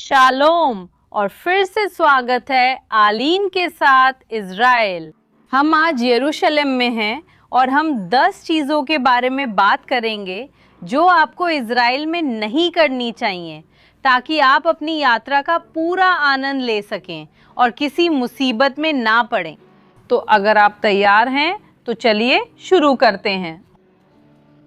Shalom और फिर से स्वागत है आलीन के साथ इज़राइल। हम आज यरूशलेम में हैं और हम 10 चीज़ों के बारे में बात करेंगे जो आपको इज़राइल में नहीं करनी चाहिए ताकि आप अपनी यात्रा का पूरा आनंद ले सकें और किसी मुसीबत में ना पड़ें। तो अगर आप तैयार हैं तो चलिए शुरू करते हैं।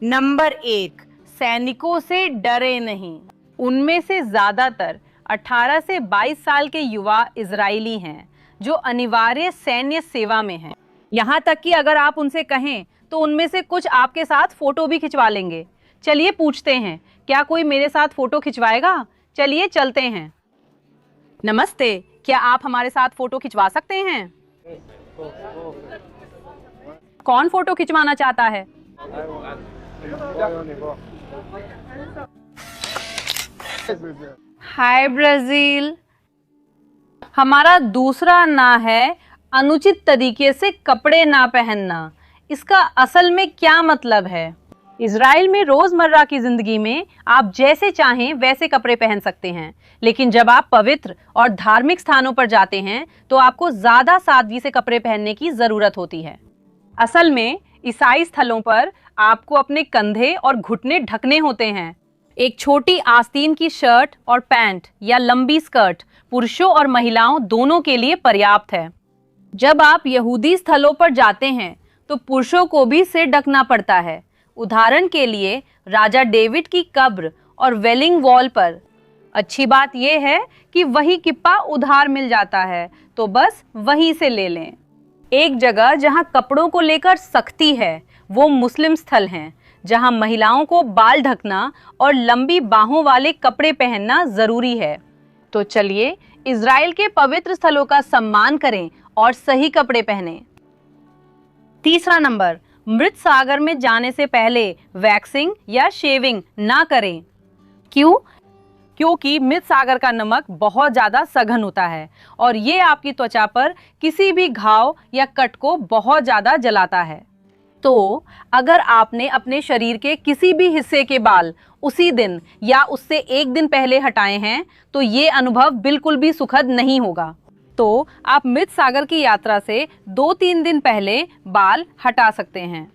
नंबर 1, सैनिकों से डरे नहीं। उनमें से ज़्यादातर 18 से 22 साल के युवा इजरायली हैं जो अनिवार्य सैन्य सेवा में हैं। यहाँ तक कि अगर आप उनसे कहें तो उनमें से कुछ आपके साथ फोटो भी खिंचवा लेंगे। चलिए पूछते हैं, क्या कोई मेरे साथ फोटो खिंचवाएगा? चलिए चलते हैं। नमस्ते, क्या आप हमारे साथ फोटो खिंचवा सकते हैं? कौन फोटो खिंचवाना चाहता है? हाय ब्राजील। हमारा दूसरा ना है अनुचित तरीके से कपड़े ना पहनना। इसका असल में क्या मतलब है? इजराइल में रोजमर्रा की जिंदगी में आप जैसे चाहें वैसे कपड़े पहन सकते हैं, लेकिन जब आप पवित्र और धार्मिक स्थानों पर जाते हैं तो आपको ज्यादा सादगी से कपड़े पहनने की जरूरत होती है। असल में ईसाई स्थलों पर आपको अपने कंधे और घुटने ढकने होते हैं। एक छोटी आस्तीन की शर्ट और पैंट या लंबी स्कर्ट पुरुषों और महिलाओं दोनों के लिए पर्याप्त है। जब आप यहूदी स्थलों पर जाते हैं तो पुरुषों को भी सिर ढकना पड़ता है। उदाहरण के लिए राजा डेविड की कब्र और वेलिंग वॉल पर। अच्छी बात यह है कि वही किप्पा उधार मिल जाता है, तो बस वहीं से ले लें। एक जगह जहां कपड़ों को लेकर सख्ती है वो मुस्लिम स्थल हैं, जहां महिलाओं को बाल ढकना और लंबी बाहों वाले कपड़े पहनना जरूरी है। तो चलिए इजराइल के पवित्र स्थलों का सम्मान करें और सही कपड़े पहनें। तीसरा नंबर, मृत सागर में जाने से पहले वैक्सिंग या शेविंग ना करें। क्यों? क्योंकि मृत सागर का नमक बहुत ज्यादा सघन होता है और ये आपकी त्वचा पर किसी भी घाव या कट को बहुत ज्यादा जलाता है। तो अगर आपने अपने शरीर के किसी भी हिस्से के बाल उसी दिन या उससे एक दिन पहले हटाए हैं तो ये अनुभव बिल्कुल भी सुखद नहीं होगा। तो आप मृत सागर की यात्रा से 2-3 दिन पहले बाल हटा सकते हैं।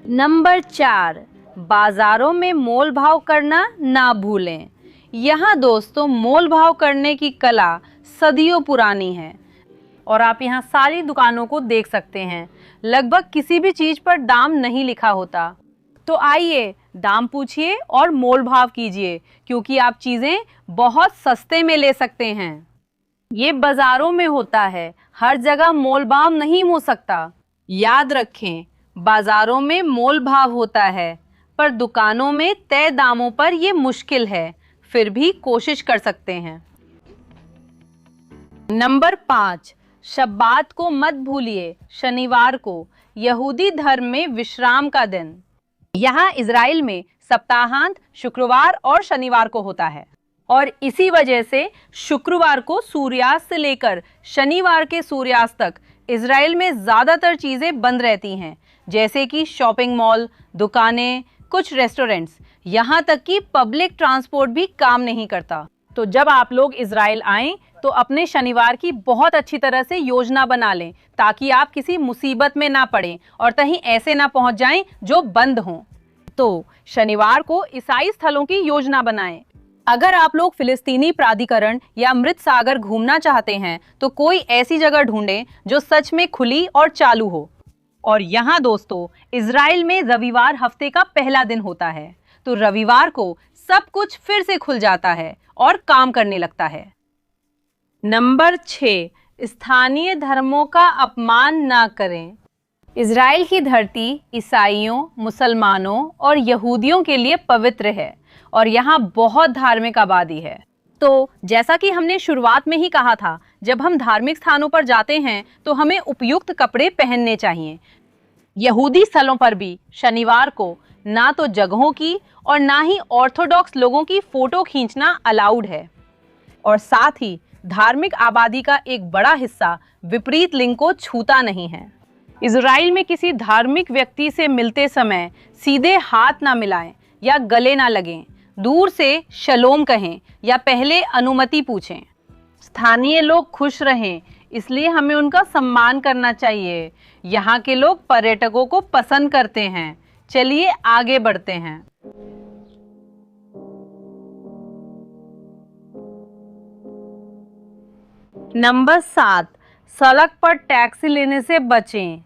नंबर 4, बाजारों में मोल भाव करना ना भूलें। यहाँ दोस्तों मोल भाव करने की कला सदियों पुरानी है और आप यहाँ सारी दुकानों को देख सकते हैं। लगभग किसी भी चीज पर दाम नहीं लिखा होता। तो आइए दाम पूछिए और मोल भाव कीजिए, क्योंकि आप चीजें बहुत सस्ते में ले सकते हैं। ये बाजारों में होता है, हर जगह मोल भाव नहीं हो सकता। याद रखें, बाजारों में मोल भाव होता है पर दुकानों में तय दामों पर ये मुश्किल है, फिर भी कोशिश कर सकते हैं। नंबर 5, शब्बात को मत भूलिए। शनिवार को यहूदी धर्म में विश्राम का दिन। यहाँ इजराइल में सप्ताहांत शुक्रवार और शनिवार को होता है और इसी वजह से शुक्रवार को सूर्यास्त से लेकर शनिवार के सूर्यास्त तक इजराइल में ज्यादातर चीजें बंद रहती हैं, जैसे कि शॉपिंग मॉल, दुकानें, कुछ रेस्टोरेंट्स, यहाँ तक कि पब्लिक ट्रांसपोर्ट भी काम नहीं करता। तो जब आप लोग इजराइल आएं तो अपने शनिवार की बहुत अच्छी तरह से योजना बना लें ताकि आप किसी मुसीबत में ना पड़ें और कहीं ऐसे ना पहुंच जाएं जो बंद हों। तो शनिवार को ईसाई स्थलों की योजना बनाएं। अगर आप लोग फिलिस्तीनी प्राधिकरण या मृत सागर घूमना चाहते हैं तो कोई ऐसी जगह ढूंढें जो सच में खुली और चालू हो। और यहाँ दोस्तों इजराइल में रविवार हफ्ते का पहला दिन होता है, तो रविवार को सब कुछ फिर से खुल जाता है और काम करने लगता है। नंबर 6, स्थानीय धर्मों का अपमान ना करें। इजराइल की धरती ईसाइयों, मुसलमानों और यहूदियों के लिए पवित्र है और यहाँ बहुत धार्मिक आबादी है। तो जैसा कि हमने शुरुआत में ही कहा था, जब हम धार्मिक स्थानों पर जाते हैं तो हमें उपयुक्त कपड़े पहनने चाहिए। यहूदी स्थलों पर भी शनिवार को ना तो जगहों की और ना ही ऑर्थोडॉक्स लोगों की फोटो खींचना अलाउड है और साथ ही धार्मिक आबादी का एक बड़ा हिस्सा विपरीत लिंग को छूता नहीं है। इजराइल में किसी धार्मिक व्यक्ति से मिलते समय सीधे हाथ ना मिलाएं या गले ना लगें। दूर से शलोम कहें या पहले अनुमति पूछें। स्थानीय लोग खुश रहें, इसलिए हमें उनका सम्मान करना चाहिए। यहाँ के लोग पर्यटकों को पसंद करते हैं। चलिए आगे बढ़ते हैं। नंबर 7, सड़क पर टैक्सी लेने से बचें।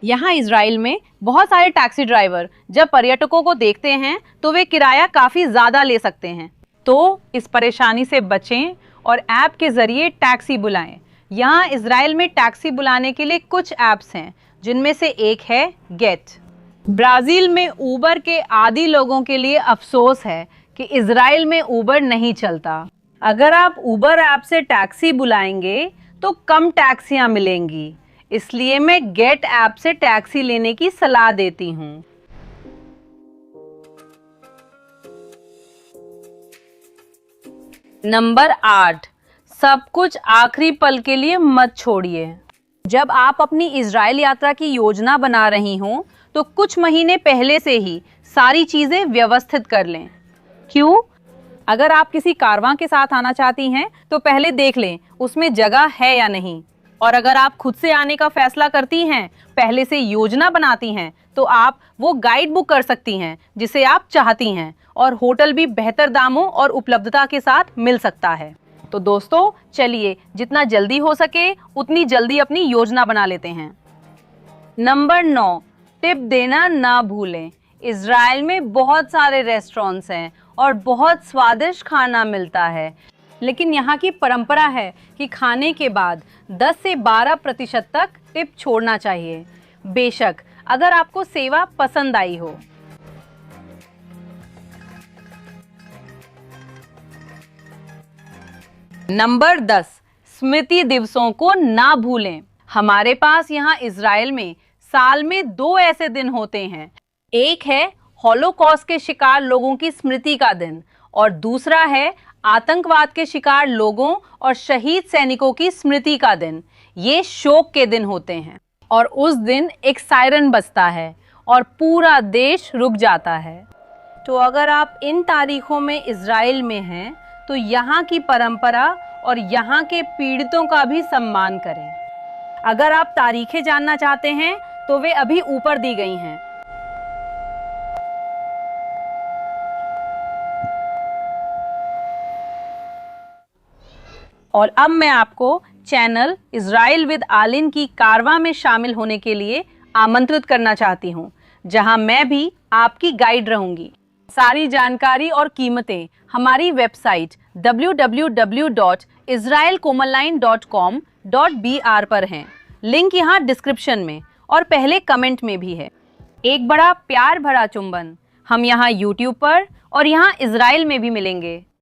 यहाँ इजराइल में बहुत सारे टैक्सी ड्राइवर जब पर्यटकों को देखते हैं तो वे किराया काफ़ी ज़्यादा ले सकते हैं। तो इस परेशानी से बचें और ऐप के ज़रिए टैक्सी बुलाएं। यहाँ इजराइल में टैक्सी बुलाने के लिए कुछ ऐप्स हैं, जिनमें से एक है गेट। ब्राज़ील में ऊबर के आदी लोगों के लिए अफसोस है कि इजराइल में ऊबर नहीं चलता। अगर आप ऊबर ऐप से टैक्सी बुलाएंगे तो कम टैक्सियाँ मिलेंगी, इसलिए मैं गेट ऐप से टैक्सी लेने की सलाह देती हूँ। नंबर 8, सब कुछ आखिरी पल के लिए मत छोड़िए। जब आप अपनी इजराइल यात्रा की योजना बना रही हों तो कुछ महीने पहले से ही सारी चीजें व्यवस्थित कर लें। क्यों? अगर आप किसी कारवां के साथ आना चाहती हैं तो पहले देख लें उसमें जगह है या नहीं। और अगर आप खुद से आने का फैसला करती हैं, पहले से योजना बनाती हैं, तो आप वो गाइड बुक कर सकती हैं जिसे आप चाहती हैं, और होटल भी बेहतर दामों और उपलब्धता के साथ मिल सकता है। तो दोस्तों चलिए जितना जल्दी हो सके उतनी जल्दी अपनी योजना बना लेते हैं। नंबर 9, टिप देना ना भूलें। इजराइल में बहुत सारे रेस्टोरेंट्स हैं और बहुत स्वादिष्ट खाना मिलता है, लेकिन यहाँ की परंपरा है कि खाने के बाद 10 से 12% तक टिप छोड़ना चाहिए, बेशक अगर आपको सेवा पसंद आई हो। नंबर 10, स्मृति दिवसों को ना भूलें। हमारे पास यहाँ इजराइल में साल में 2 ऐसे दिन होते हैं। एक है हॉलोकॉस्ट के शिकार लोगों की स्मृति का दिन, और दूसरा है आतंकवाद के शिकार लोगों और शहीद सैनिकों की स्मृति का दिन। ये शोक के दिन होते हैं और उस दिन एक सायरन बजता है और पूरा देश रुक जाता है। तो अगर आप इन तारीखों में इजराइल में हैं तो यहाँ की परंपरा और यहाँ के पीड़ितों का भी सम्मान करें। अगर आप तारीखें जानना चाहते हैं तो वे अभी ऊपर दी गई हैं। और अब मैं आपको चैनल इजराइल विद आलिन की कारवां में शामिल होने के लिए आमंत्रित करना चाहती हूँ, जहां मैं भी आपकी गाइड रहूंगी। सारी जानकारी और कीमतें हमारी वेबसाइट www.israelkomalline.com.br पर हैं। लिंक यहाँ डिस्क्रिप्शन में और पहले कमेंट में भी है। एक बड़ा प्यार भरा चुंबन। हम यहाँ यूट्यूब पर और यहाँ इजराइल में भी मिलेंगे।